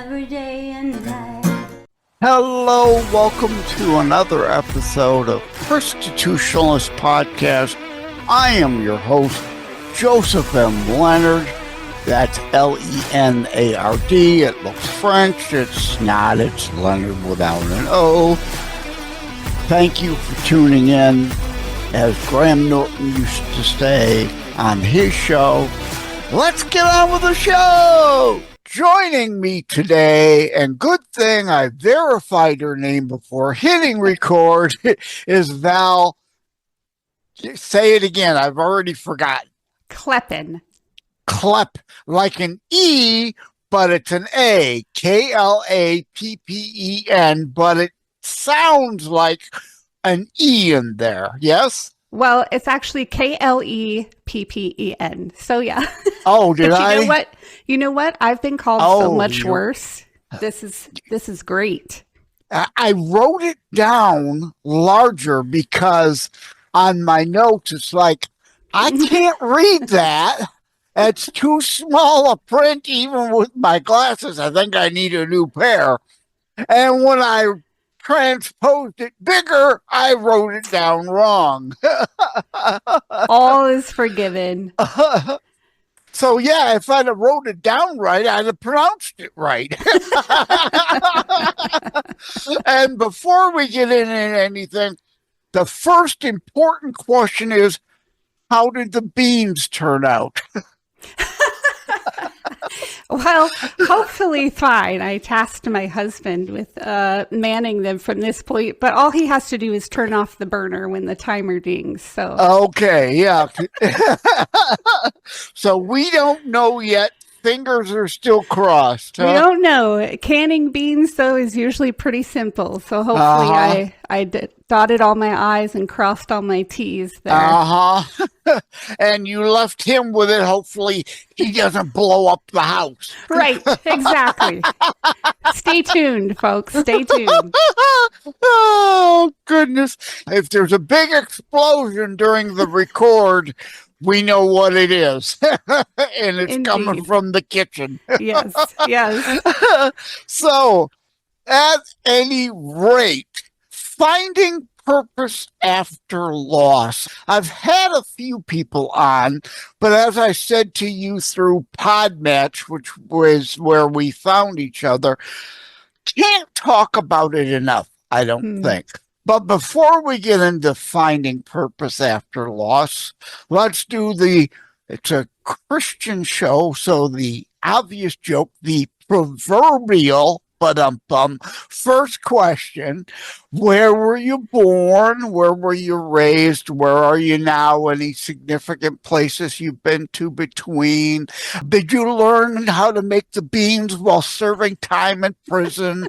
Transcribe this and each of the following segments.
every day and night. Hello, welcome to another episode of Constitutionalist Podcast. I am your host, Joseph M. Leonard. That's Leonard. It looks French. It's not. It's Leonard without an O. Thank you for tuning in. As Graham Norton used to say on his show, let's get on with the show! Joining me today, and good thing I verified her name before hitting record, is Val. Say it again. I've already forgotten. Cleppen. Clep, like an E, but it's an A. Klappen, but it sounds like an E in there. Yes? Well, it's actually Kleppen. So yeah. Oh, did I? You know what? I've been called so much worse. This is great. I wrote it down larger because on my notes it's like I can't read that. It's too small a print even with my glasses. I think I need a new pair. And when I transposed it bigger, I wrote it down wrong. All is forgiven. So, yeah, if I'd have wrote it down right, I'd have pronounced it right. And before we get into anything, the first important question is, how did the beans turn out? Well, hopefully fine. I tasked my husband with manning them from this point, but all he has to do is turn off the burner when the timer dings. So okay, yeah. So we don't know yet. Fingers are still crossed. Huh? We don't know. Canning beans, though, is usually pretty simple. So hopefully I dotted all my I's and crossed all my T's there. And you left him with it. Hopefully he doesn't blow up the house. Right, exactly. Stay tuned, folks. Stay tuned. Oh, goodness. If there's a big explosion during the record, we know what it is. And it's Indeed. coming from the kitchen. Yes, yes. So, at any rate, finding purpose after loss. I've had a few people on, but as I said to you through Podmatch, which was where we found each other, can't talk about it enough, I don't think. But before we get into finding purpose after loss, let's do it's a Christian show, so the obvious joke, the proverbial first question: where were you born? Where were you raised? Where are you now? Any significant places you've been to between? Did you learn how to make the beans while serving time in prison?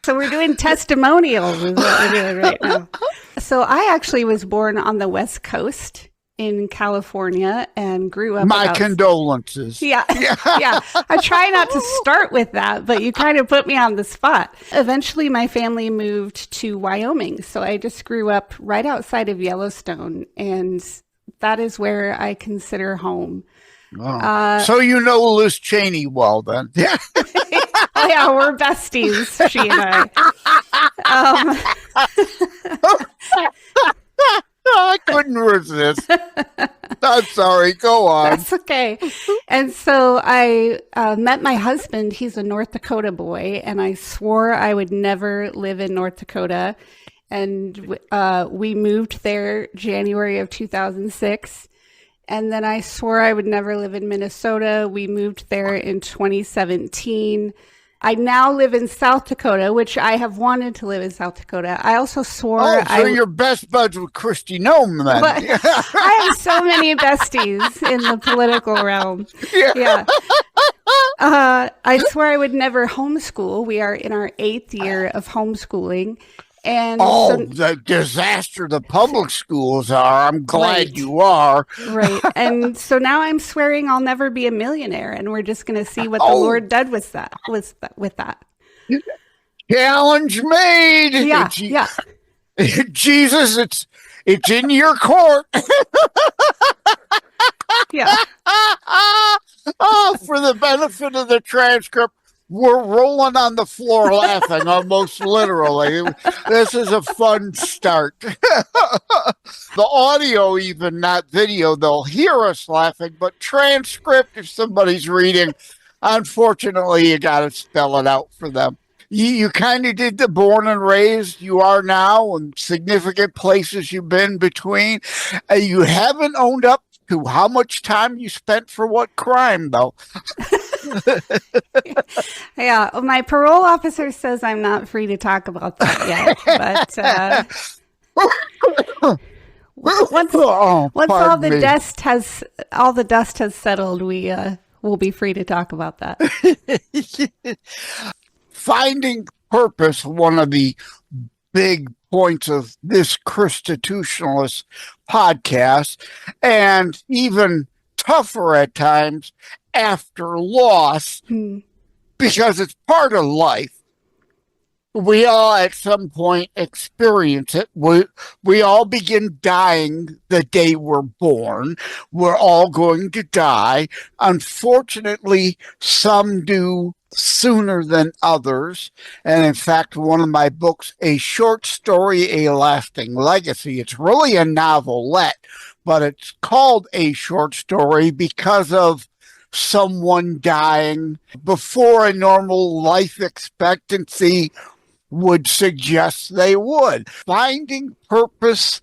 So we're doing testimonials is what we're doing right now. So I actually was born on the West Coast in California and grew up. My condolences. Yeah. I try not to start with that, but you kind of put me on the spot. Eventually, my family moved to Wyoming. So I just grew up right outside of Yellowstone, and that is where I consider home. Oh. So you know Liz Cheney well, then. Yeah. Yeah, we're besties, she and I. I couldn't resist. I'm sorry. Go on. That's okay. And so I met my husband. He's a North Dakota boy, and I swore I would never live in North Dakota. And we moved there January of 2006. And then I swore I would never live in Minnesota. We moved there in 2017. I now live in South Dakota, which I have wanted to live in South Dakota. I also swore you're best buds with Kristi Noem, then. I have so many besties in the political realm. Yeah. I swear I would never homeschool. We are in our 8th year of homeschooling. And the disaster the public schools are. I'm glad you are. Right. And so now I'm swearing I'll never be a millionaire, and we're just going to see what the Lord did with that. Challenge made. Yeah. Jesus, it's in your court. Yeah. For the benefit of the transcript, We're rolling on the floor laughing, almost literally. This is a fun start. The audio, even not video, they'll hear us laughing, but transcript, if somebody's reading, unfortunately, you got to spell it out for them. You kind of did the born and raised you are now and significant places you've been between. You haven't owned up to how much time you spent for what crime, though. Yeah, my parole officer says I'm not free to talk about that yet, but once all the dust has settled, we will be free to talk about that. Finding purpose, one of the big points of this Constitutionalist podcast, and even tougher at times after loss, because it's part of life. We all at some point experience it. We all begin dying the day we're born. We're all going to die. Unfortunately, some do sooner than others. And in fact, one of my books, A Short Story, A Lasting Legacy, it's really a novelette, but it's called A Short Story because of someone dying before a normal life expectancy would suggest they would. Finding purpose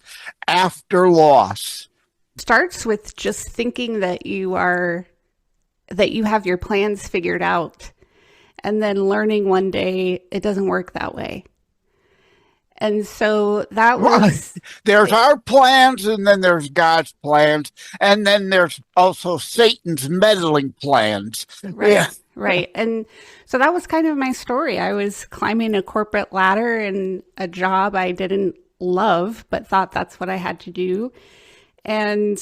after loss starts with just thinking that you have your plans figured out, and then learning one day it doesn't work that way. And so that was... There's our plans, and then there's God's plans, and then there's also Satan's meddling plans. Right, yeah. Right. And so that was kind of my story. I was climbing a corporate ladder in a job I didn't love, but thought that's what I had to do. And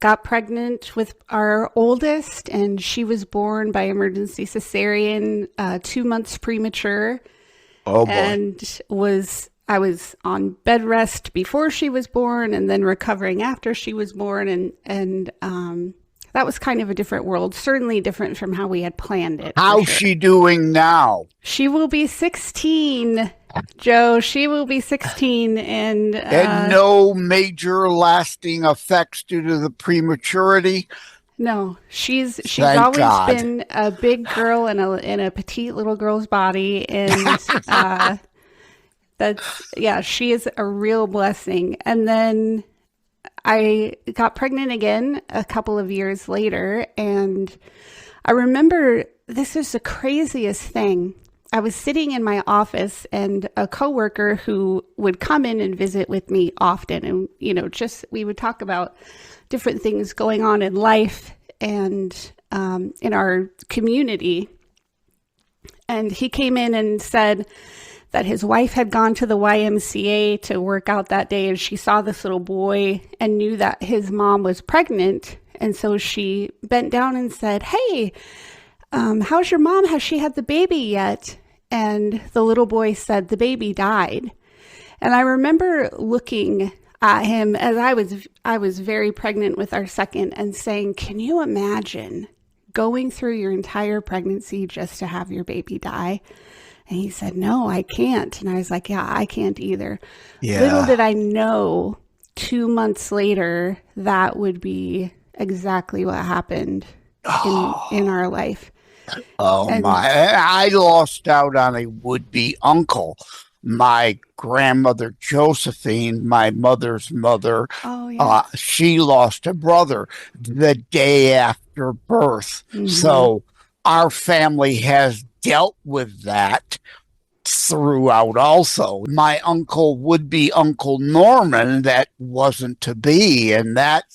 got pregnant with our oldest, and she was born by emergency cesarean, 2 months premature. Oh, boy. And I was on bed rest before she was born, and then recovering after she was born. And that was kind of a different world, certainly different from how we had planned it. How's she doing now? She will be 16, Joe. She will be 16. And no major lasting effects due to the prematurity? No, she's Thank always God. Been a big girl in a petite little girl's body. And she is a real blessing. And then I got pregnant again a couple of years later, and I remember this was the craziest thing. I was sitting in my office, and a coworker who would come in and visit with me often, and we would talk about different things going on in life and in our community. And he came in and said that his wife had gone to the YMCA to work out that day, and she saw this little boy and knew that his mom was pregnant. And so she bent down and said, "Hey, how's your mom? Has she had the baby yet?" And the little boy said, "The baby died." And I remember looking at him as I was very pregnant with our second and saying, "Can you imagine going through your entire pregnancy just to have your baby die?" And he said, "No, I can't." And I was like, "Yeah, I can't either." Yeah. Little did I know 2 months later, that would be exactly what happened in our life. I lost out on a would-be uncle. My grandmother, Josephine, my mother's mother, she lost a brother the day after birth. Mm-hmm. So our family has dealt with that throughout also. My uncle would be Uncle Norman, that wasn't to be, and that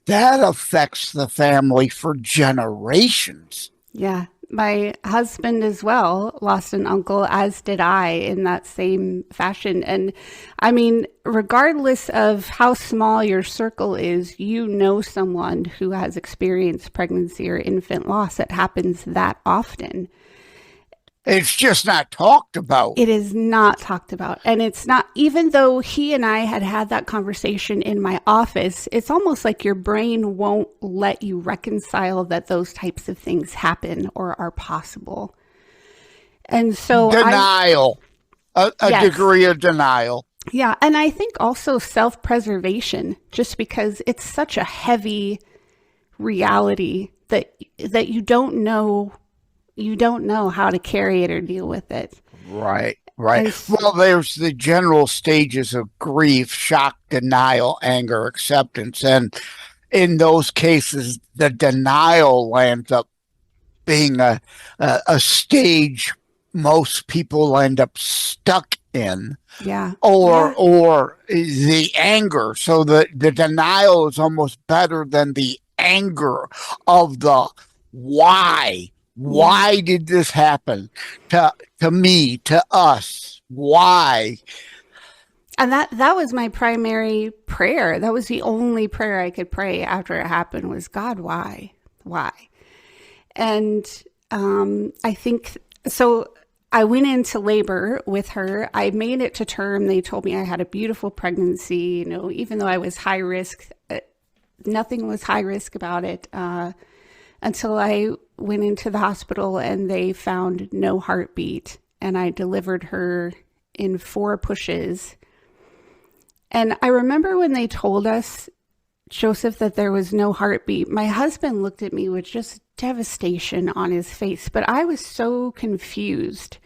affects the family for generations. Yeah. My husband as well lost an uncle, as did I, in that same fashion. And I mean, regardless of how small your circle is, someone who has experienced pregnancy or infant loss. It happens that often. It's just not talked about. It is not talked about. And it's not, even though he and I had that conversation in my office, it's almost like your brain won't let you reconcile that those types of things happen or are possible. And so denial, a yes. degree of denial. Yeah. And I think also self-preservation, just because it's such a heavy reality that you don't know how to carry it or deal with it. Right. Well, there's the general stages of grief: shock, denial, anger, acceptance. And in those cases, the denial ends up being a stage most people end up stuck in. Yeah. Or the anger. So the denial is almost better than the anger of the why. Why did this happen to me, to us? Why? And that was my primary prayer. That was the only prayer I could pray after it happened was, God, why? Why? And I think, so I went into labor with her. I made it to term. They told me I had a beautiful pregnancy. Even though I was high risk, nothing was high risk about it until I went into the hospital and they found no heartbeat. And I delivered her in 4 pushes. And I remember when they told us, Joseph, that there was no heartbeat, my husband looked at me with just devastation on his face. But I was so confused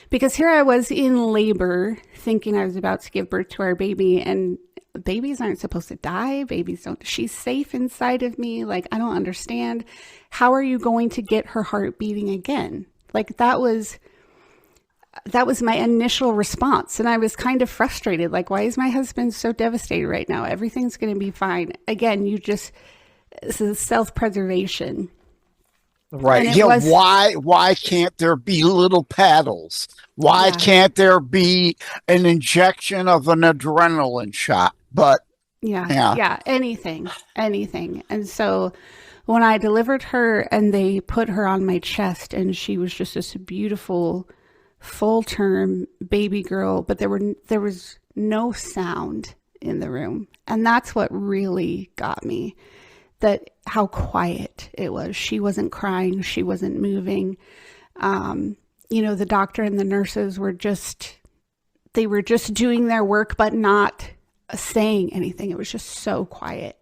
because here I was in labor thinking I was about to give birth to our baby, and babies aren't supposed to die. Babies don't. She's safe inside of me. Like, I don't understand. How are you going to get her heart beating again? Like, that was my initial response. And I was kind of frustrated. Like, why is my husband so devastated right now? Everything's going to be fine. Again, this is self-preservation. Right. Yeah. Why can't there be little paddles? Why can't there be an injection of an adrenaline shot? But anything. And so when I delivered her and they put her on my chest, and she was just this beautiful full-term baby girl, but there was no sound in the room. And that's what really got me, that how quiet it was. She wasn't crying. She wasn't moving. The doctor and the nurses were just doing their work, but not saying anything. It was just so quiet.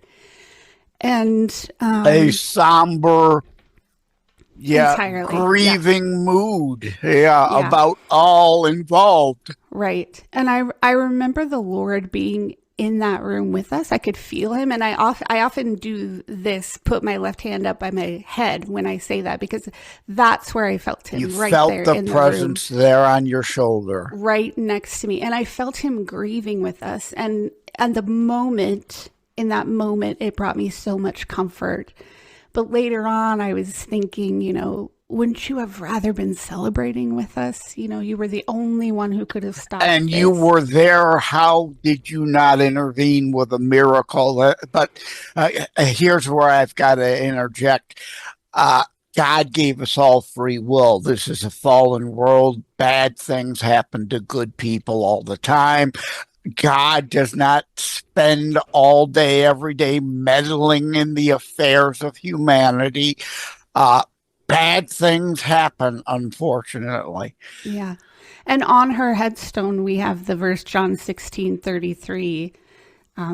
And a somber, entirely grieving mood. About all involved. Right. And I remember the Lord being in that room with us. I could feel him. And I often do this, put my left hand up by my head when I say that, because that's where I felt him. You right felt there the in presence the room, there on your shoulder, right next to me. And I felt him grieving with us. And in that moment, it brought me so much comfort. But later on, I was thinking, wouldn't you have rather been celebrating with us? You were the only one who could have stopped and this. You were there. How did you not intervene with a miracle? But here's where I've got to interject. God gave us all free will. This is a fallen world. Bad things happen to good people all the time. God does not spend all day, every day meddling in the affairs of humanity. Bad things happen, unfortunately. Yeah. And on her headstone, we have the verse John 16:33.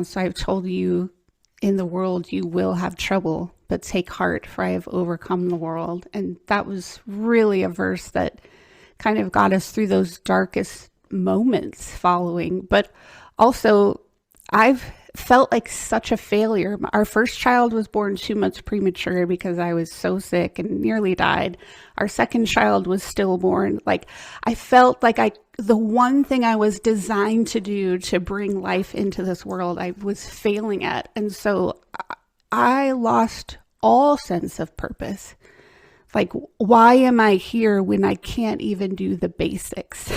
So I've told you, in the world you will have trouble, but take heart, for I have overcome the world. And that was really a verse that kind of got us through those darkest moments following. But also, I've felt like such a failure. Our first child was born 2 months premature because I was so sick and nearly died. Our second child was stillborn. Like, I felt like the one thing I was designed to do to bring life into this world, I was failing at. And so I lost all sense of purpose. Like, why am I here when I can't even do the basics?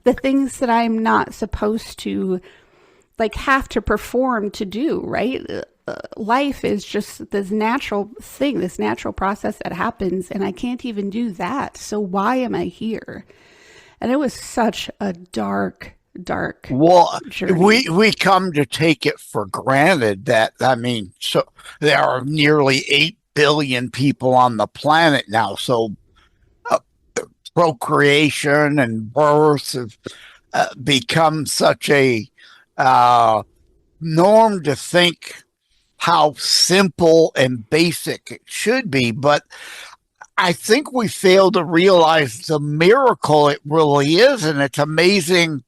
The things that I'm not supposed to have to perform to do, right? Life is just this natural thing, this natural process that happens, and I can't even do that. So why am I here? And it was such a dark journey. We come to take it for granted that, so there are nearly 8 billion people on the planet now. So procreation and birth have become such a norm to think how simple and basic it should be. But I think we fail to realize the miracle it really is, and it's amazing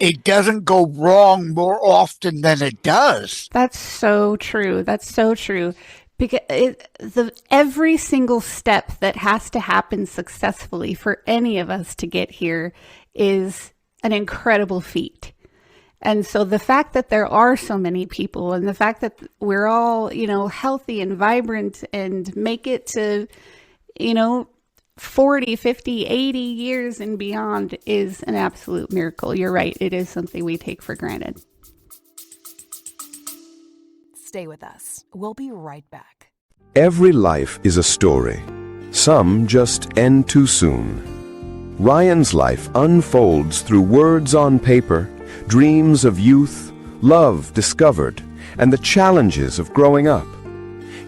it doesn't go wrong more often than it does. That's so true. That's so true. Because every single step that has to happen successfully for any of us to get here is an incredible feat. And so the fact that there are so many people, and the fact that we're all, healthy and vibrant and make it to, 40, 50, 80 years and beyond is an absolute miracle. You're right. It is something we take for granted. Stay with us. We'll be right back. Every life is a story. Some just end too soon. Ryan's life unfolds through words on paper, dreams of youth, love discovered, and the challenges of growing up.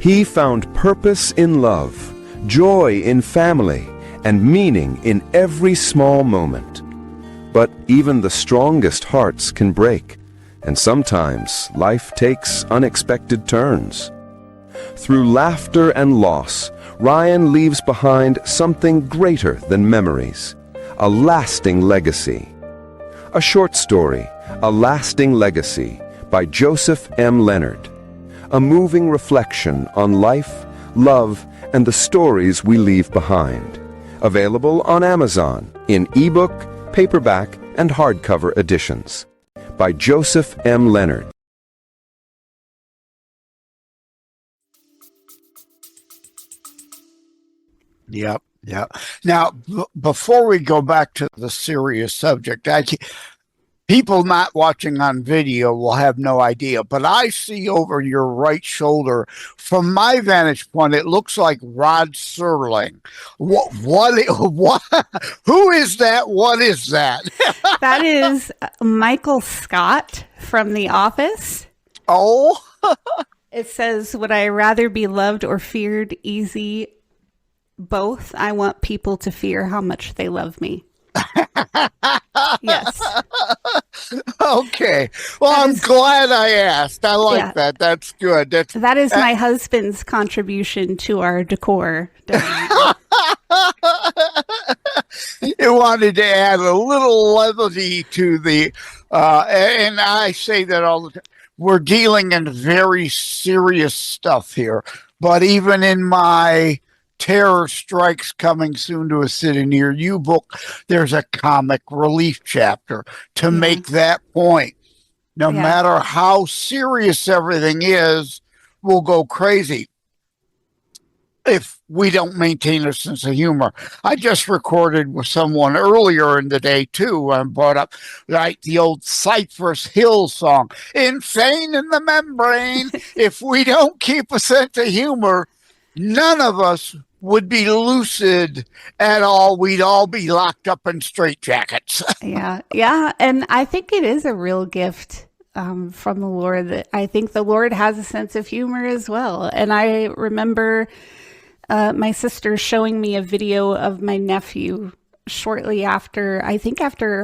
He found purpose in love, joy in family, and meaning in every small moment. But even the strongest hearts can break, and sometimes life takes unexpected turns. Through laughter and loss, Ryan leaves behind something greater than memories, a lasting legacy. A short story, A Lasting Legacy, by Joseph M. Leonard. A moving reflection on life, love, and the stories we leave behind. Available on Amazon in ebook, paperback, and hardcover editions. By Joseph M. Leonard. Yep. Now, before we go back to the serious subject, people not watching on video will have no idea, but I see over your right shoulder, from my vantage point, it looks like Rod Serling. What, who is that? What is that? That is Michael Scott from The Office. Oh. It says, would I rather be loved or feared? Easy. Both. I want people to fear how much they love me. Yes. Okay. Well, I'm glad I asked. I like that. That's good. That is my husband's contribution to our decor. You wanted to add a little levity to the, and I say that all the time. We're dealing in very serious stuff here, but even in my Terror Strikes Coming Soon to a City Near You book, there's a comic relief chapter to make that point. No matter how serious everything is, we'll go crazy if we don't maintain a sense of humor. I just recorded with someone earlier in the day, too, and brought up the old Cypress Hill song, Insane in the Membrane. If we don't keep a sense of humor, none of us would be lucid at all. We'd all be locked up in straitjackets. Yeah. And I think it is a real gift from the Lord. I think the Lord has a sense of humor as well. And I remember my sister showing me a video of my nephew shortly after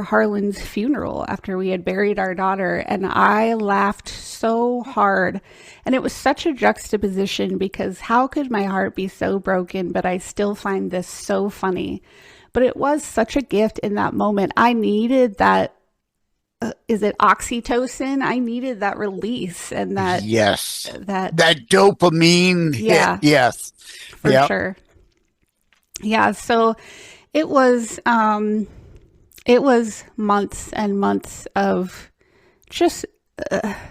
Harlan's funeral, after we had buried our daughter, and I laughed so hard. And it was such a juxtaposition, because how could my heart be so broken, but I still find this so funny? But it was such a gift in that moment. I needed that, is it oxytocin? I needed that release, and that that dopamine hit. Yes. For sure. Yeah, so it was months and months of just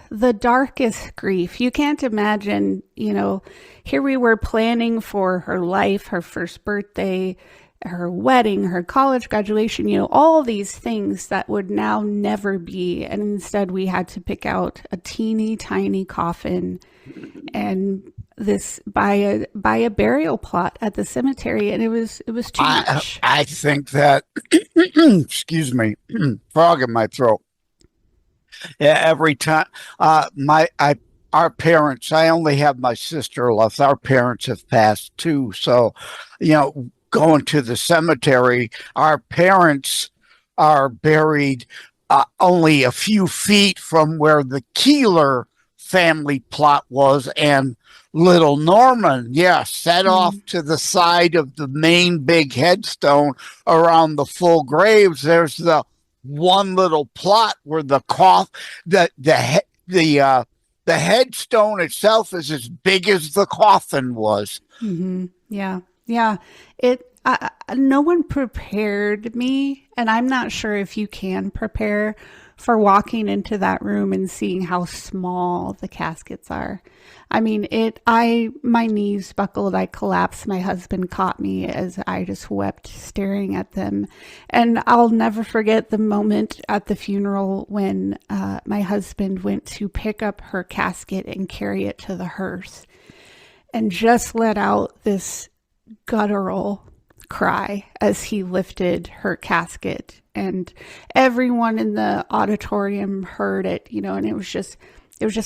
the darkest grief. You can't imagine, here we were planning for her life, her first birthday, her wedding, her college graduation, all these things that would now never be. And instead we had to pick out a teeny tiny coffin and buy a burial plot at the cemetery, and it was too much. I think that excuse me, frog in my throat. Yeah, every time our parents, I only have my sister left. Our parents have passed too, so going to the cemetery. Our parents are buried only a few feet from where the Keeler family plot was, and little Norman, set off to the side of the main big headstone around the full graves. There's the one little plot where the headstone itself is as big as the coffin was. Mm-hmm. Yeah. No one prepared me, and I'm not sure if you can prepare for walking into that room and seeing how small the caskets are. I mean, my knees buckled, I collapsed, my husband caught me as I just wept staring at them. And I'll never forget the moment at the funeral when my husband went to pick up her casket and carry it to the hearse and just let out this guttural cry as he lifted her casket, and everyone in the auditorium heard it, and it was just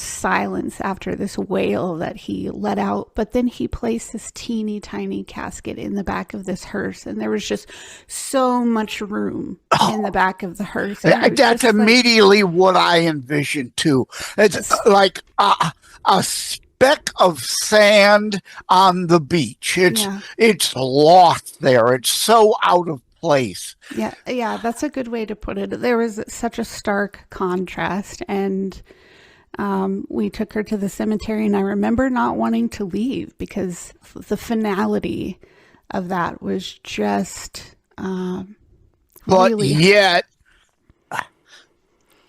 silence after this wail that he let out. But then he placed this teeny tiny casket in the back of this hearse, and there was just so much room in the back of the hearse. That's immediately what I envisioned too. It's like a speck of sand on the beach. It's lost there. It's so out of place. Yeah, that's a good way to put it. There was such a stark contrast, and we took her to the cemetery, and I remember not wanting to leave because the finality of that was just but yet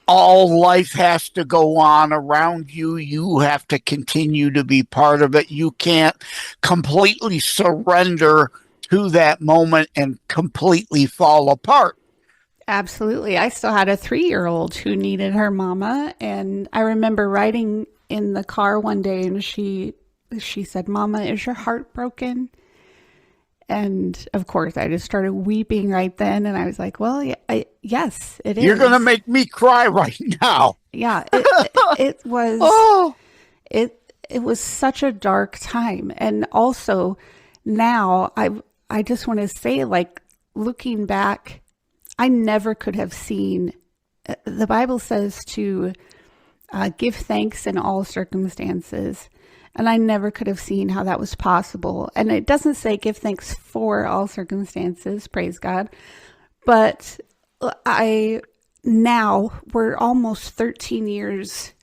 all life has to go on around you. You have to continue to be part of it. You can't completely surrender to that moment and completely fall apart. Absolutely. I still had a 3-year-old who needed her mama. And I remember riding in the car one day, and she said, "Mama, is your heart broken?" And of course, I just started weeping right then. And I was like, well, yes, it is. You're going to make me cry right now. Yeah, it was. It was such a dark time. And also now I just want to say, like, looking back, I never could have seen, the Bible says to give thanks in all circumstances. And I never could have seen how that was possible. And it doesn't say give thanks for all circumstances, praise God. But now we're almost 13 years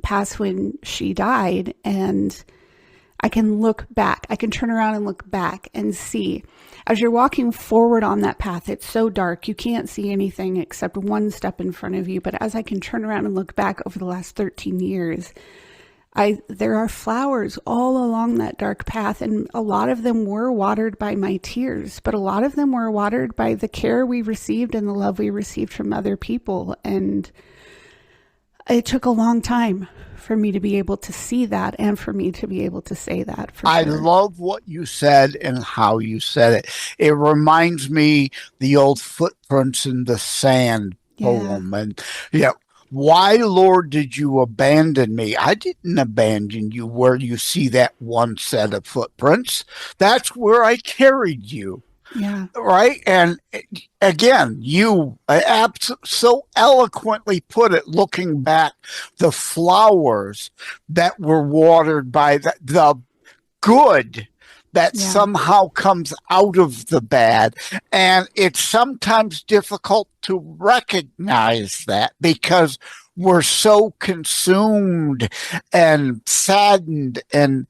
past when she died, and I can look back. I can turn around and look back and see. As you're walking forward on that path, it's so dark, you can't see anything except one step in front of you. But as I can turn around and look back over the last 13 years, there are flowers all along that dark path, and a lot of them were watered by my tears, but a lot of them were watered by the care we received and the love we received from other people. And it took a long time for me to be able to see that, and for me to be able to say that. I love what you said and how you said it. It reminds me the old Footprints in the Sand poem. And why, Lord, did you abandon me? I didn't abandon you where you see that one set of footprints. That's where I carried you. Yeah. Right? And again, you so eloquently put it, looking back, the flowers that were watered by the good that somehow comes out of the bad. And it's sometimes difficult to recognize that because we're so consumed and saddened and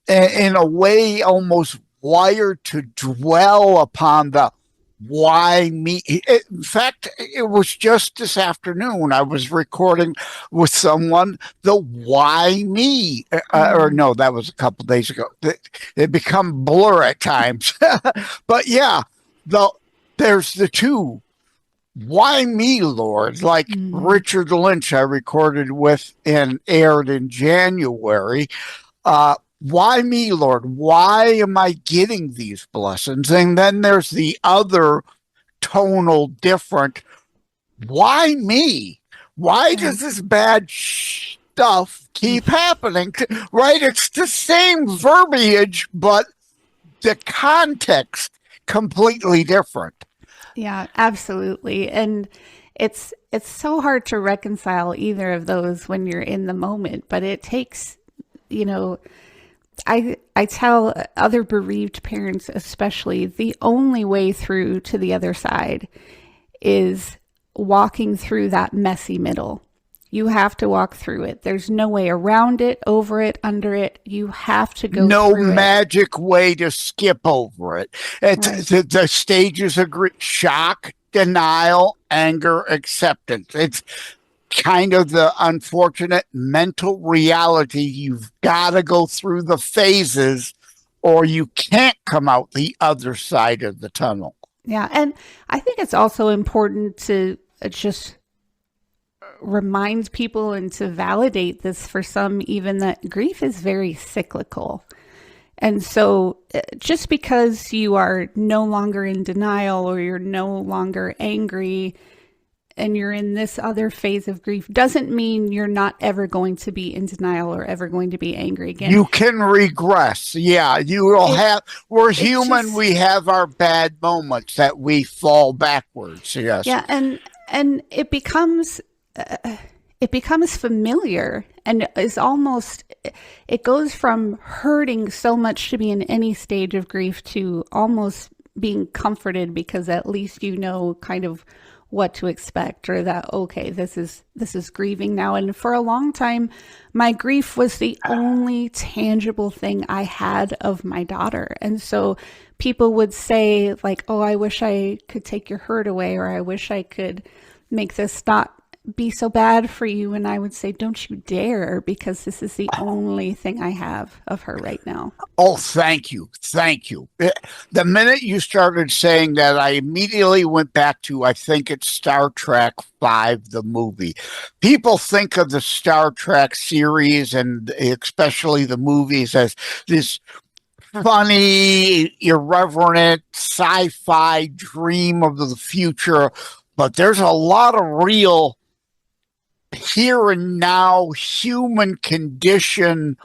in a way almost wired to dwell upon the why me. In fact, it was just this afternoon I was recording with someone the why me, or no, that was a couple days ago. They become blur at times. But there's the two. Why me, Lord? Like Richard Lynch I recorded with and aired in January. Why me, Lord? Why am I getting these blessings? And then there's the other tonal different. Why me? Why does this bad stuff keep happening? Right? It's the same verbiage, but the context completely different. Yeah, absolutely. And it's so hard to reconcile either of those when you're in the moment, but it takes, I tell other bereaved parents especially, the only way through to the other side is walking through that messy middle. You have to walk through it. There's no way around it, over it, under it. You have to go through it. Magic way to skip over it. It's Right. the stages of shock, denial, anger, acceptance. It's kind of the unfortunate mental reality. You've got to go through the phases or you can't come out the other side of the tunnel. Yeah. And I think it's also important to just remind people and to validate this for some, even that grief is very cyclical. And so just because you are no longer in denial or you're no longer angry and you're in this other phase of grief doesn't mean you're not ever going to be in denial or ever going to be angry again. You can regress. Yeah, we're human. We have our bad moments that we fall backwards. Yes. Yeah. And it becomes familiar and is almost, it goes from hurting so much to be in any stage of grief to almost being comforted because at least you know kind of what to expect, or that, okay, this is grieving now. And for a long time, my grief was the only tangible thing I had of my daughter. And so people would say like, oh, I wish I could take your hurt away, or I wish I could make this not be so bad for you. And I would say, don't you dare, because this is the only thing I have of her right now. Oh, thank you. Thank you. The minute you started saying that, I immediately went back to, I think it's Star Trek V, the movie. People think of the Star Trek series and especially the movies as this funny, irreverent sci-fi dream of the future, but there's a lot of real here and now human condition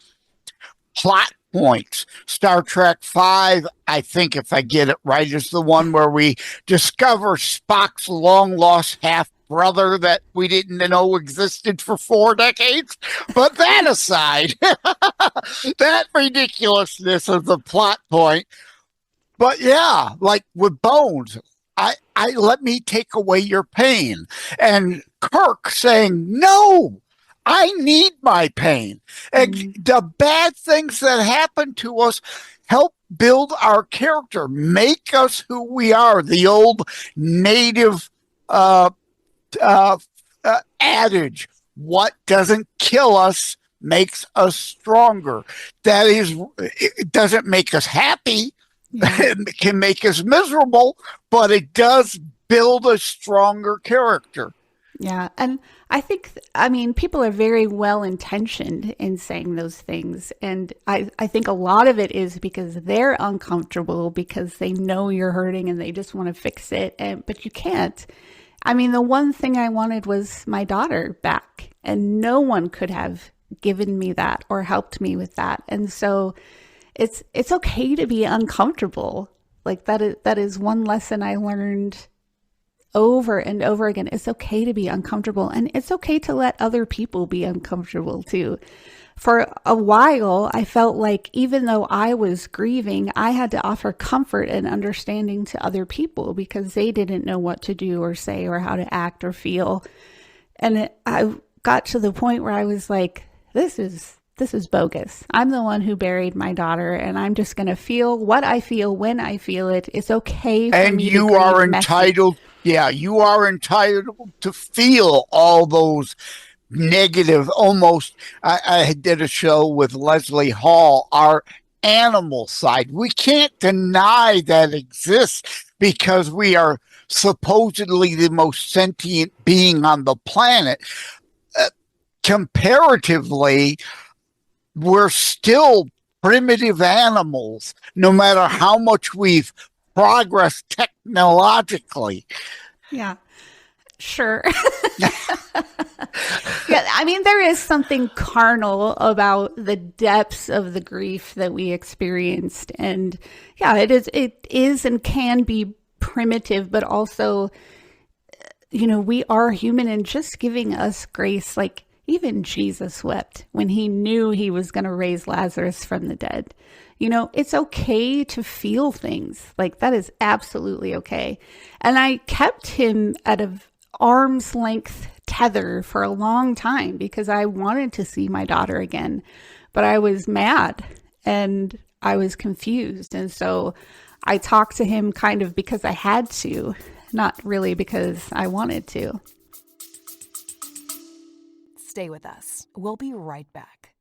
plot points. Star Trek V, I think if I get it right, is the one where we discover Spock's long lost half brother that we didn't know existed for 4 decades. But that aside, that ridiculousness of the plot point. But yeah, like with Bones, I let me take away your pain. And Kirk saying, no, I need my pain. And the bad things that happen to us help build our character, make us who we are. The old native adage, what doesn't kill us makes us stronger. That is, it doesn't make us happy. Yeah. It can make us miserable, but it does build a stronger character. Yeah. And I think, people are very well intentioned in saying those things. And I think a lot of it is because they're uncomfortable, because they know you're hurting and they just want to fix it. But you can't. The one thing I wanted was my daughter back, and no one could have given me that or helped me with that. And so it's okay to be uncomfortable. Like that is one lesson I learned over and over again. It's okay to be uncomfortable, and it's okay to let other people be uncomfortable too. For a while, I felt like even though I was grieving, I had to offer comfort and understanding to other people because they didn't know what to do or say or how to act or feel. And I got to the point where I was like, this is bogus. I'm the one who buried my daughter, and I'm just going to feel what I feel when I feel it. It's okay for me to grieve. And you are entitled. Yeah, you are entitled to feel all those negative, almost. I did a show with Leslie Hall, our animal side. We can't deny that exists because we are supposedly the most sentient being on the planet. Comparatively, we're still primitive animals, no matter how much we've progressed technologically. Yeah. Sure. Yeah, I mean, there is something carnal about the depths of the grief that we experienced. And yeah, it is and can be primitive, but also, we are human, and just giving us grace. Like, even Jesus wept when he knew he was going to raise Lazarus from the dead. It's okay to feel things. Like, that is absolutely okay. And I kept him at an arm's length tether for a long time because I wanted to see my daughter again, but I was mad and I was confused. And so I talked to him kind of because I had to, not really because I wanted to. Stay with us. We'll be right back.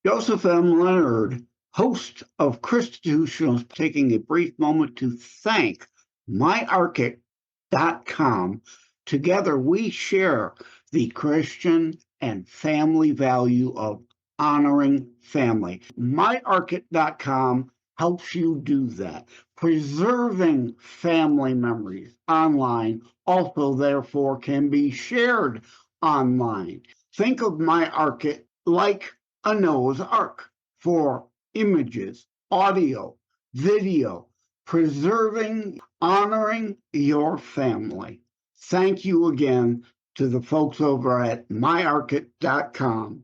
Joseph M. Leonard, host of Constitutionals, taking a brief moment to thank myarchic.com. Together, we share the Christian and family value of honoring family. MyArchic.com helps you do that. Preserving family memories online also, therefore, can be shared online. Think of MyArchic like a Noah's Ark for images, audio, video, preserving, honoring your family. Thank you again to the folks over at myarchic.com.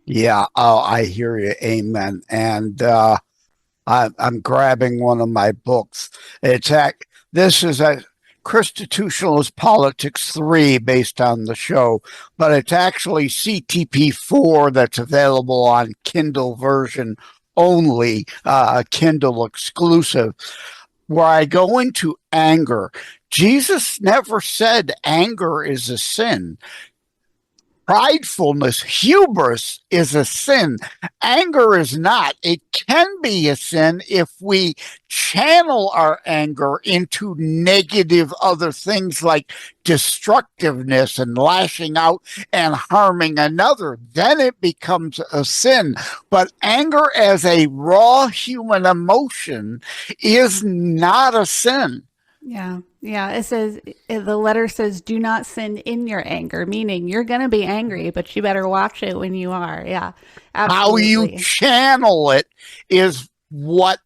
Yeah, I hear you. Amen. And I'm grabbing one of my books. This is a Constitutionalist Politics 3 based on the show, but it's actually CTP 4 that's available on Kindle version only, Kindle exclusive, where I go into anger. Jesus never said anger is a sin. Pridefulness, hubris is a sin. Anger is not. It can be a sin if we channel our anger into negative other things like destructiveness and lashing out and harming another. Then it becomes a sin. But anger as a raw human emotion is not a sin. Yeah. It says, the letter says, do not sin in your anger, meaning you're going to be angry, but you better watch it when you are. Yeah, absolutely. How you channel it is what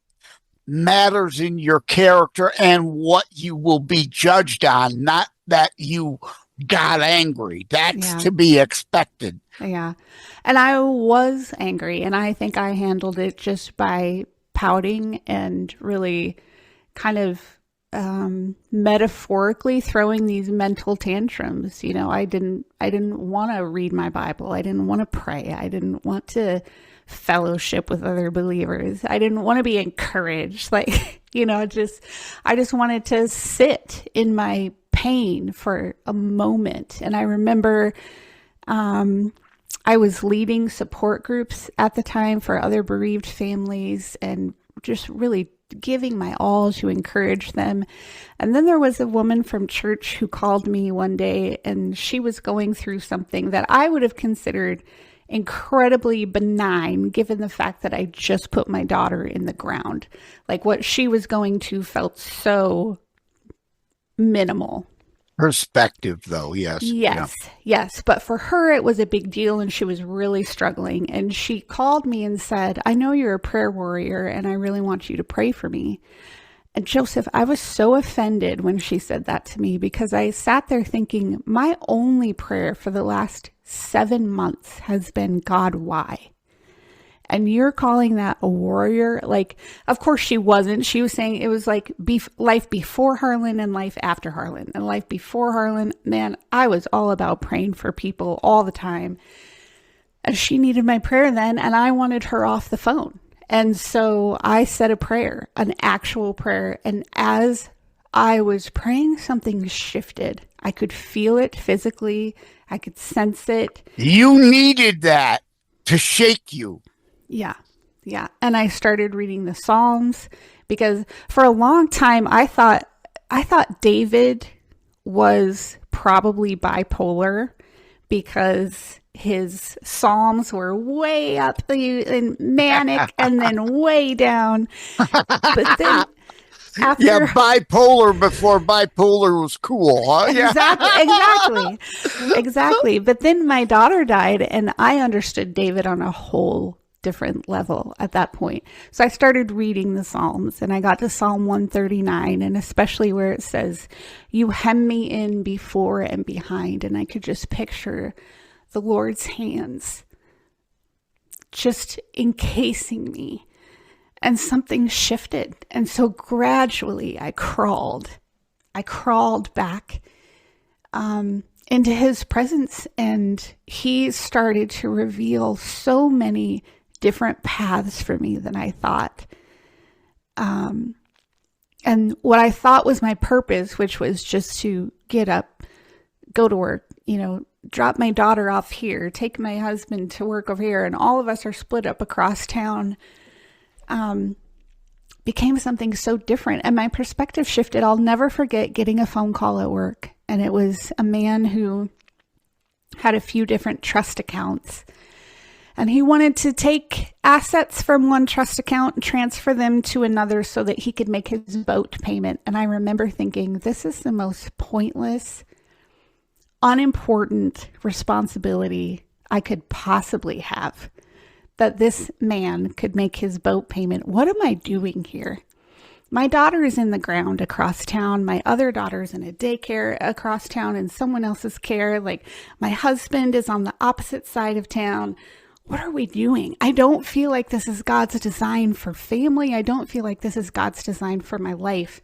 matters in your character and what you will be judged on, not that you got angry. That's to be expected. Yeah. And I was angry, and I think I handled it just by pouting and really kind of metaphorically throwing these mental tantrums. I didn't want to read my Bible. I didn't want to pray. I didn't want to fellowship with other believers. I didn't want to be encouraged. I just wanted to sit in my pain for a moment. And I remember, I was leading support groups at the time for other bereaved families and just really giving my all to encourage them. And then there was a woman from church who called me one day, and she was going through something that I would have considered incredibly benign, given the fact that I just put my daughter in the ground. Like, what she was going to felt so minimal. Perspective, though, yes. Yes. But for her, it was a big deal, and she was really struggling. And she called me and said, I know you're a prayer warrior, and I really want you to pray for me. And Joseph, I was so offended when she said that to me, because I sat there thinking, my only prayer for the last 7 months has been, God, why? And you're calling that a warrior? Like, of course she wasn't. She was saying it was like life before Harlan and life after Harlan. And life before Harlan, man, I was all about praying for people all the time. And she needed my prayer then, and I wanted her off the phone. And so I said a prayer, an actual prayer. And as I was praying, something shifted. I could feel it physically. I could sense it. You needed that to shake you. Yeah. And I started reading the Psalms, because for a long time I thought David was probably bipolar, because his Psalms were way up and manic and then way down. But then after bipolar before bipolar was cool, huh? Yeah. Exactly. But then my daughter died, and I understood David on a whole different level at that point. So I started reading the Psalms, and I got to Psalm 139, and especially where it says, "You hem me in before and behind," and I could just picture the Lord's hands just encasing me, and something shifted. And so gradually I crawled back into his presence, and he started to reveal so many different paths for me than I thought. And what I thought was my purpose, which was just to get up, go to work, drop my daughter off here, take my husband to work over here, and all of us are split up across town, became something so different. And my perspective shifted. I'll never forget getting a phone call at work, and it was a man who had a few different trust accounts, and he wanted to take assets from one trust account and transfer them to another so that he could make his boat payment. And I remember thinking, this is the most pointless, unimportant responsibility I could possibly have, that this man could make his boat payment. What am I doing here? My daughter is in the ground across town. My other daughter is in a daycare across town in someone else's care. Like, my husband is on the opposite side of town. What are we doing? I don't feel like this is God's design for family. I don't feel like this is God's design for my life.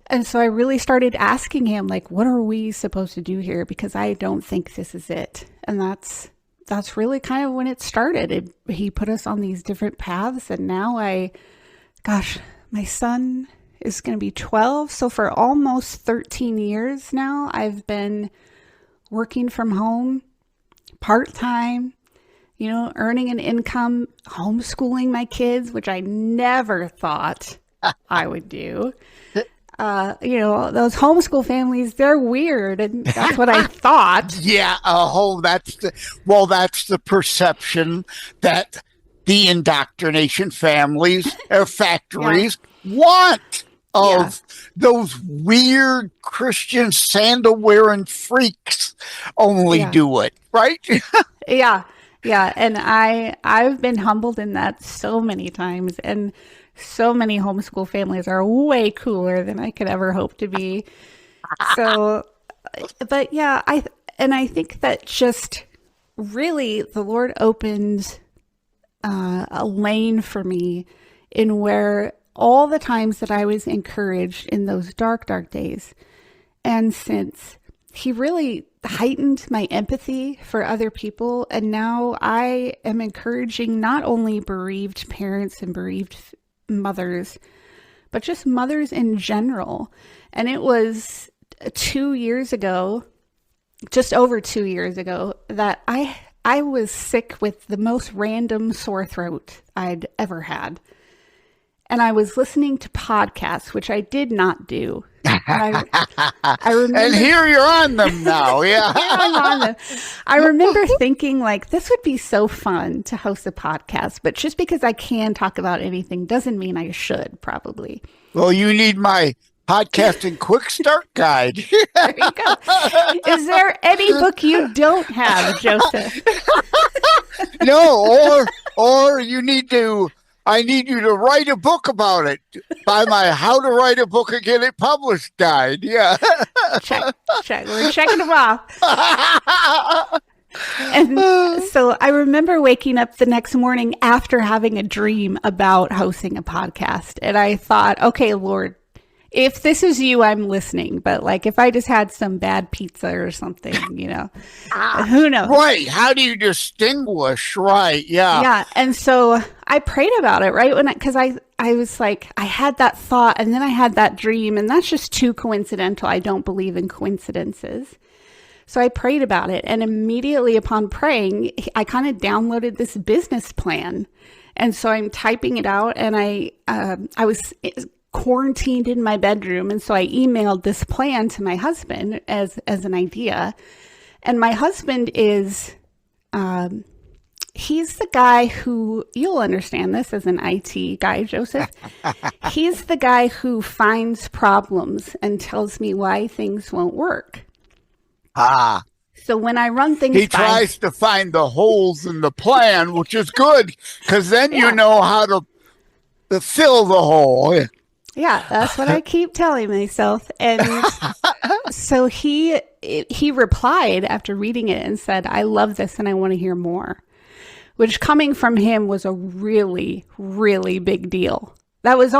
And so I really started asking him, like, what are we supposed to do here? Because I don't think this is it. And that's really kind of when it started. He put us on these different paths. And now my son is going to be 12. So for almost 13 years now, I've been working from home, part-time, earning an income, homeschooling my kids, which I never thought I would do. Those homeschool families, they're weird, and that's what I thought. Yeah, that's the perception that the indoctrination families or factories want of those weird Christian sandal-wearing freaks only do it, right? Yeah. And I've been humbled in that so many times, and so many homeschool families are way cooler than I could ever hope to be. So, but yeah, I think that just really the Lord opened a lane for me in where all the times that I was encouraged in those dark, dark days, and since he really heightened my empathy for other people. And now I am encouraging not only bereaved parents and bereaved mothers, but just mothers in general. And it was 2 years ago, just over 2 years ago, that I was sick with the most random sore throat I'd ever had. And I was listening to podcasts, which I did not do. I remember, and here you're on them now. Yeah. I'm on them. I remember thinking, like, this would be so fun to host a podcast, but just because I can talk about anything doesn't mean I should, probably. Well, you need my podcasting quick start guide. There you go. Is there any book you don't have, Joseph? No, or I need you to write a book about it. Buy my How to Write a Book and Get It Published guide. Yeah. Check. We're checking them off. And so I remember waking up the next morning after having a dream about hosting a podcast. And I thought, okay, Lord, if this is you, I'm listening. But like, if I just had some bad pizza or something, who knows? Right. How do you distinguish? Right. Yeah. Yeah. And so I prayed about it, right? Because I was like, I had that thought and then I had that dream, and that's just too coincidental. I don't believe in coincidences. So I prayed about it. And immediately upon praying, I kind of downloaded this business plan. And so I'm typing it out, and I was quarantined in my bedroom. And so I emailed this plan to my husband as an idea. And my husband is, he's the guy who, you'll understand this as an IT guy, Joseph. He's the guy who finds problems and tells me why things won't work. Ah. So when I run things He tries to find the holes in the plan, which is good, because then you know how to fill the hole. Yeah, that's what I keep telling myself. And so he replied after reading it and said, I love this and I want to hear more, which coming from him was a really, really big deal. That was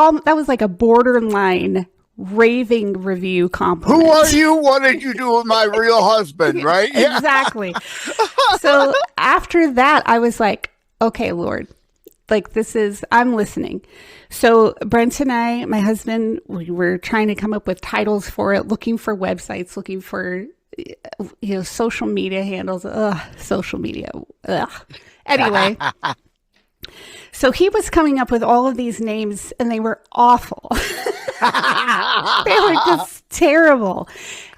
like a borderline raving review compliment. Who are you? What did you do with my real husband? Right? Yeah. Exactly. So after that, I was like, okay, Lord, like I'm listening. So Brent and I, my husband, we were trying to come up with titles for it, looking for websites, looking for, social media handles. Social media. Anyway. So he was coming up with all of these names and they were awful. They were just terrible.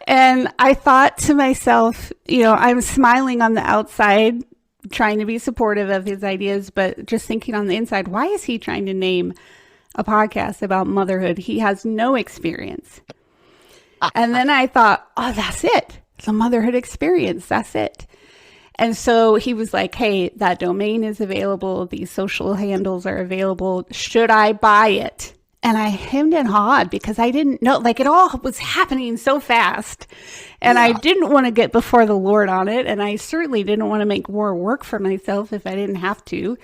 And I thought to myself, I'm smiling on the outside, trying to be supportive of his ideas, but just thinking on the inside, why is he trying to name a podcast about motherhood? He has no experience. And then I thought, oh, that's it. It's a motherhood experience. That's it. And so he was like, hey, that domain is available. These social handles are available. Should I buy it? And I hemmed and hawed because I didn't know, like it all was happening so fast. And I didn't want to get before the Lord on it. And I certainly didn't want to make more work for myself if I didn't have to.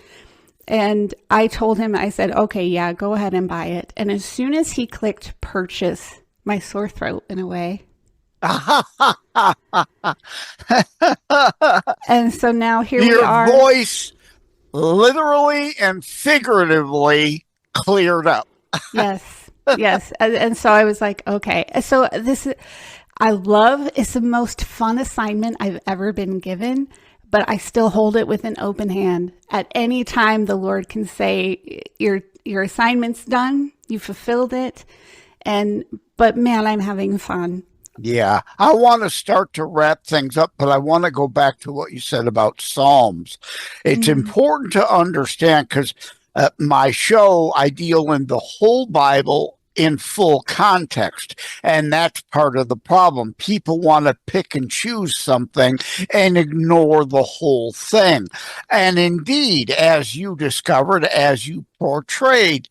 And I told him, I said, okay, yeah, go ahead and buy it. And as soon as he clicked purchase, my sore throat went away. And so now here we are. Your voice literally and figuratively cleared up. Yes. And so I was like, okay. So it's the most fun assignment I've ever been given, but I still hold it with an open hand. At any time, the Lord can say, your assignment's done. You fulfilled it. But man, I'm having fun. Yeah, I want to start to wrap things up, but I want to go back to what you said about Psalms. It's important to understand because my show, I deal in the whole Bible in full context, and that's part of the problem. People want to pick and choose something and ignore the whole thing. And indeed, as you discovered, as you portrayed,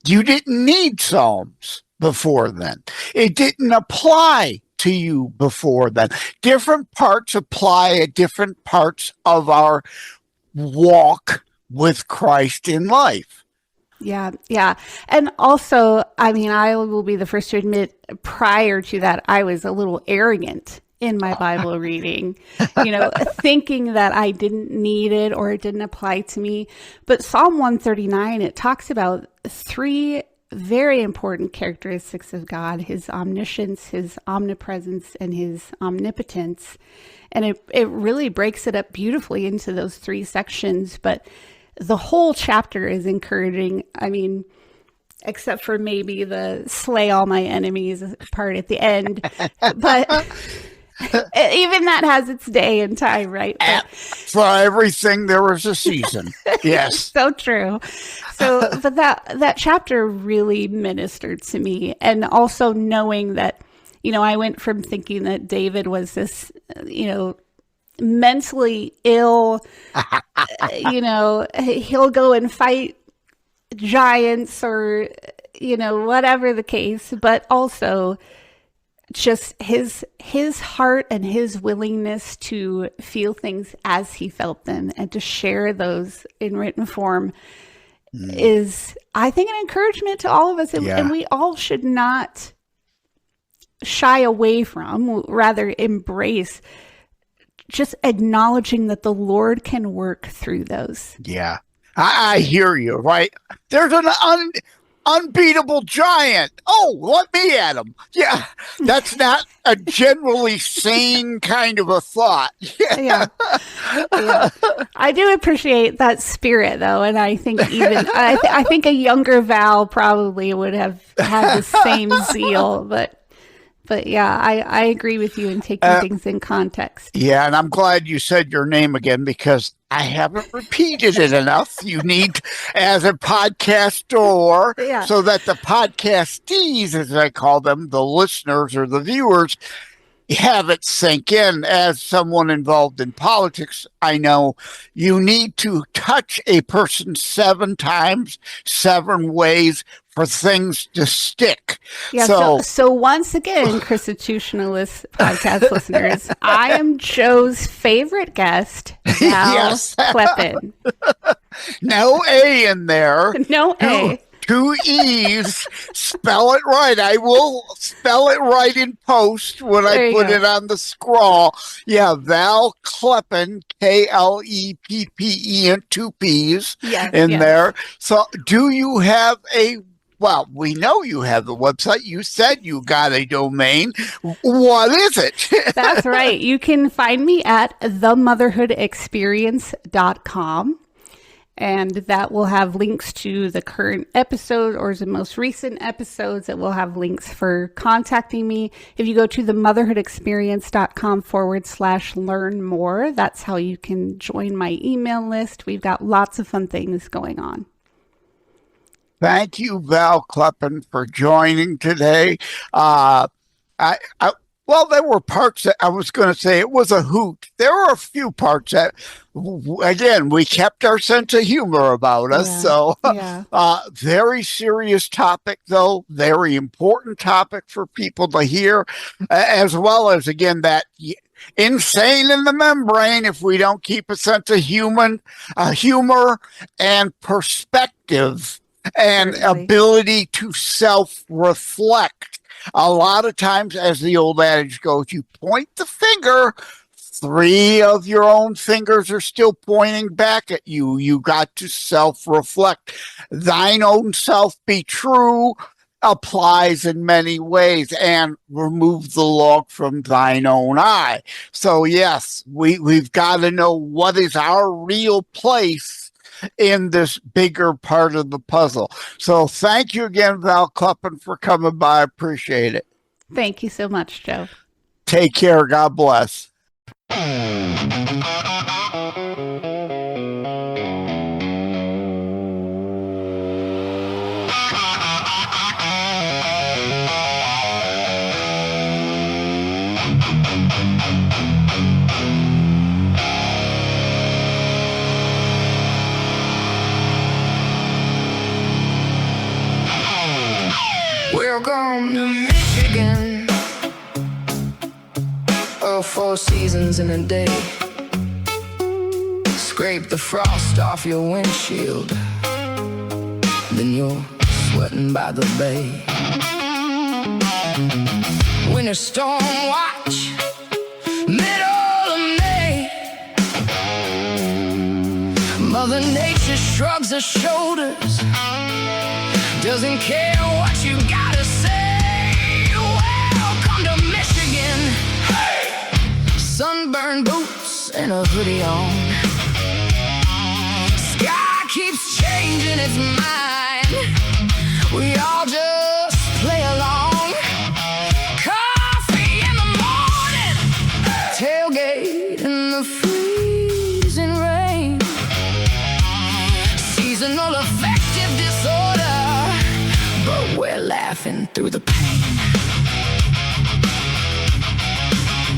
you didn't need Psalms before then. It didn't apply to you before then. Different parts apply at different parts of our walk with Christ in life. Yeah. And also, I will be the first to admit, prior to that, I was a little arrogant in my Bible reading, thinking that I didn't need it or it didn't apply to me. But Psalm 139, it talks about three very important characteristics of God: his omniscience, his omnipresence, and his omnipotence. And it really breaks it up beautifully into those three sections. But the whole chapter is encouraging. Except for maybe the slay all my enemies part at the end. But even that has its day and time, right? For everything, there was a season. Yes. So true. So, but that chapter really ministered to me. And also knowing that, I went from thinking that David was this, mentally ill, he'll go and fight giants or, whatever the case, but also just his heart and his willingness to feel things as he felt them and to share those in written form is, I think, an encouragement to all of us. And we all should not shy away from, rather embrace, just acknowledging that the Lord can work through those. Yeah, I hear you, right? There's an unbeatable giant. Oh, let me at him. Yeah, that's not a generally sane kind of a thought. Yeah. I do appreciate that spirit, though, and I think I think a younger Val probably would have had the same zeal, but But yeah, I agree with you in taking things in context. Yeah, and I'm glad you said your name again because I haven't repeated it enough. You need, as a podcaster, Yeah. so that the podcastees, as I call them, the listeners or the viewers, have it sink in. As someone involved in politics, I know you need to touch a person 7 times, 7 ways for things to stick. Yeah, so once again, Constitutionalist podcast listeners, I am Joe's favorite guest, Val Cleppen. No A in there. No A. 2 E's. Spell it right. I will spell it right in post when I put it on the scroll. Yeah, Val Cleppen, Kleppen, 2 P's there. So do you have well, we know you have the website. You said you got a domain. What is it? That's right. You can find me at themotherhoodexperience.com. And that will have links to the current episode or the most recent episodes. It will have links for contacting me. If you go to themotherhoodexperience.com/learn more, that's how you can join my email list. We've got lots of fun things going on. Thank you, Val Cleppen, for joining today. Well, there were parts that I was going to say it was a hoot. There were a few parts that, again, we kept our sense of humor about us. Very serious topic, though. Very important topic for people to hear, as well as, again, that insane in the membrane if we don't keep a sense of humor and perspective and ability to self-reflect. A lot of times, as the old adage goes, you point the finger, 3 of your own fingers are still pointing back at you. You got to self-reflect. Thine own self be true applies in many ways, and remove the log from thine own eye. So yes, we've got to know what is our real place in this bigger part of the puzzle. So thank you again, Val Cleppen, for coming by. I appreciate it. Thank you so much, Joe. Take care. God bless. Welcome to Michigan. 4 seasons in a day. Scrape the frost off your windshield, then you're sweating by the bay. Winter storm watch, middle of May. Mother Nature shrugs her shoulders, doesn't care what you gotta say. Welcome to Michigan. Hey! Sunburned boots and a hoodie on. Sky keeps changing its mind. We all just play along. Coffee in the morning, tailgate in the freezing rain. Seasonal affective disorder, but we're laughing through the pain.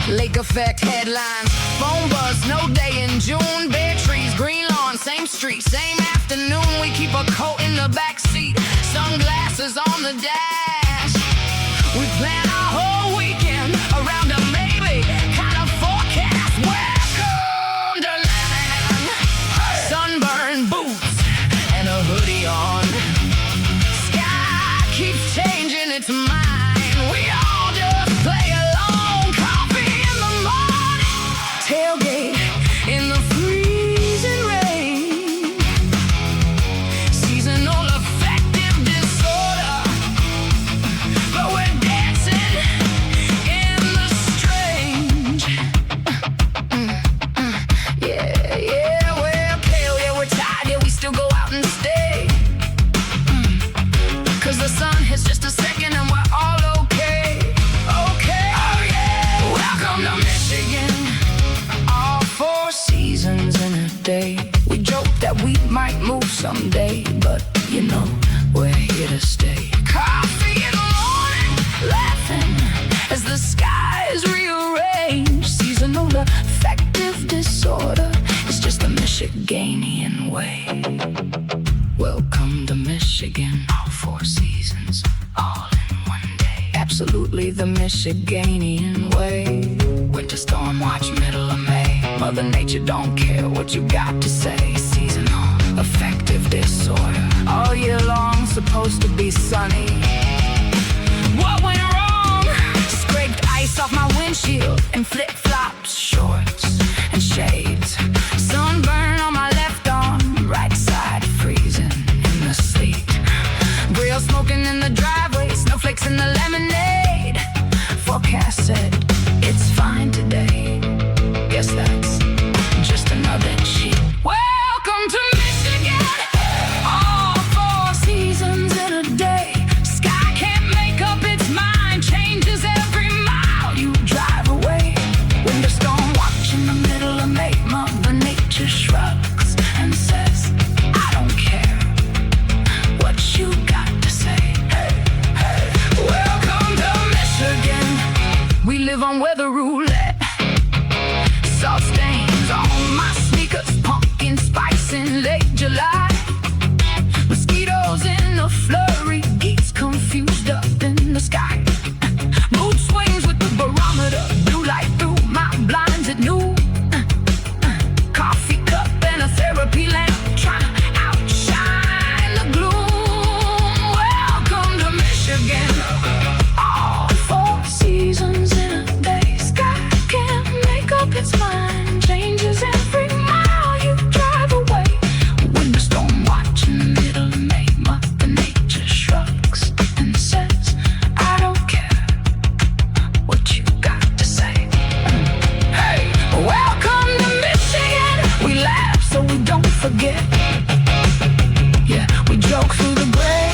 Lake effect headlines, phone buzz, no day in June. Bare trees, green lawn, same street, same afternoon. We keep a coat in the backseat, sunglasses on the dash. We plan our whole weekend around a maybe kind of forecast. Welcome to land. Sunburned boots and a hoodie on. Sky keeps changing its mind. We all just play along. Coffee in the morning, tailgate stay. We joke that we might move someday, but you know, we're here to stay. Coffee in the morning, laughing as the skies rearrange. Seasonal affective disorder, it's just the Michiganian way. Welcome to Michigan, all 4 seasons, all in one day. Absolutely the Michiganian way. Winter storm watch, middle of May. Mother Nature don't care what you got to say. Seasonal affective disorder, all year long, supposed to be sunny. What went wrong? Scraped ice off my windshield and flip-flops, shorts and shades. Sunburn on my left arm, right side freezing in the sleet. Grill smoking in the driveway, snowflakes in the lemonade. Forecast said it's fine today. Guess that's just another cheat. Welcome to Michigan, all 4 seasons in a day. Sky can't make up its mind, changes every mile you drive away. Winter storm watch in the middle of May. Mother Nature shrugs and says, I don't care what you got to say. Hey, hey, welcome to Michigan. We live on weather roulette. Salt stains on my sneakers, pumpkin spice in late July. Mosquitoes in a flurry, geese confused up in the sky. Mood swings with the barometer, blue light through my blinds at noon. Coffee cup and a therapy lamp, trying to outshine the gloom. Welcome to Michigan, all 4 seasons in a day. Sky can't make up its mind, changes every mile you drive away. Winter storm watch in the middle of May. Mother Nature shrugs and says, I don't care what you got to say. Hey, welcome to Michigan. We laugh so we don't forget. Yeah, we joke through the gray,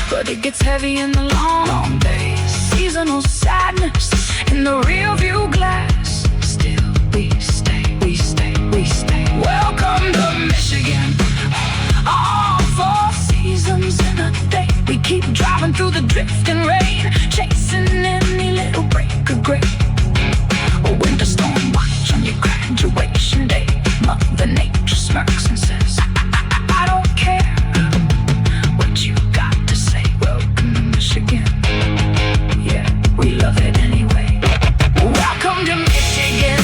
but it gets heavy in the long days. Seasonal sadness in the rear view glass. Still we stay, we stay, we stay. Welcome to Michigan, all 4 seasons in a day. We keep driving through the drifting rain, chasing any little break of gray. A winter storm watch on your graduation day. Mother Nature smirks and says, I don't care what you got to say. Welcome to Michigan, yeah, we love it anyway. Welcome to Michigan.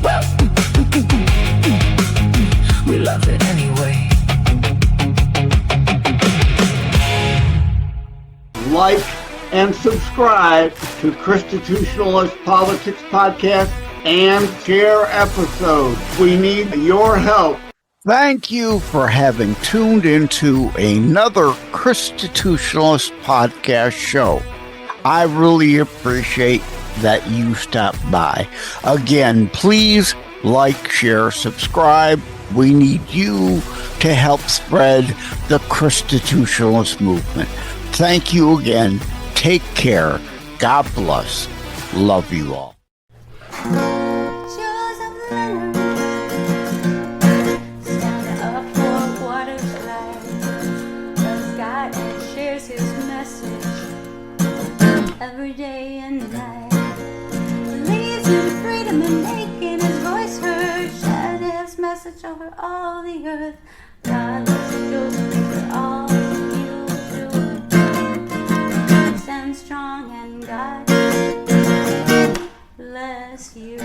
Well, we love it anyway. Like and subscribe to Constitutionalist Politics Podcast and share episodes. We need your help. Thank you for having tuned into another Constitutionalist Podcast show. I really appreciate that you stopped by. Again, please like, share, subscribe. We need you to help spread the Constitutionalist movement. Thank you again. Take care. God bless. Love you all. Joseph Leonard, stand up for what is right. Loves God and shares his message every day and night. Believes in freedom and making his voice heard. Shared his message over all the earth. God loves you, Joseph, for all you do. Stand strong and God bless you.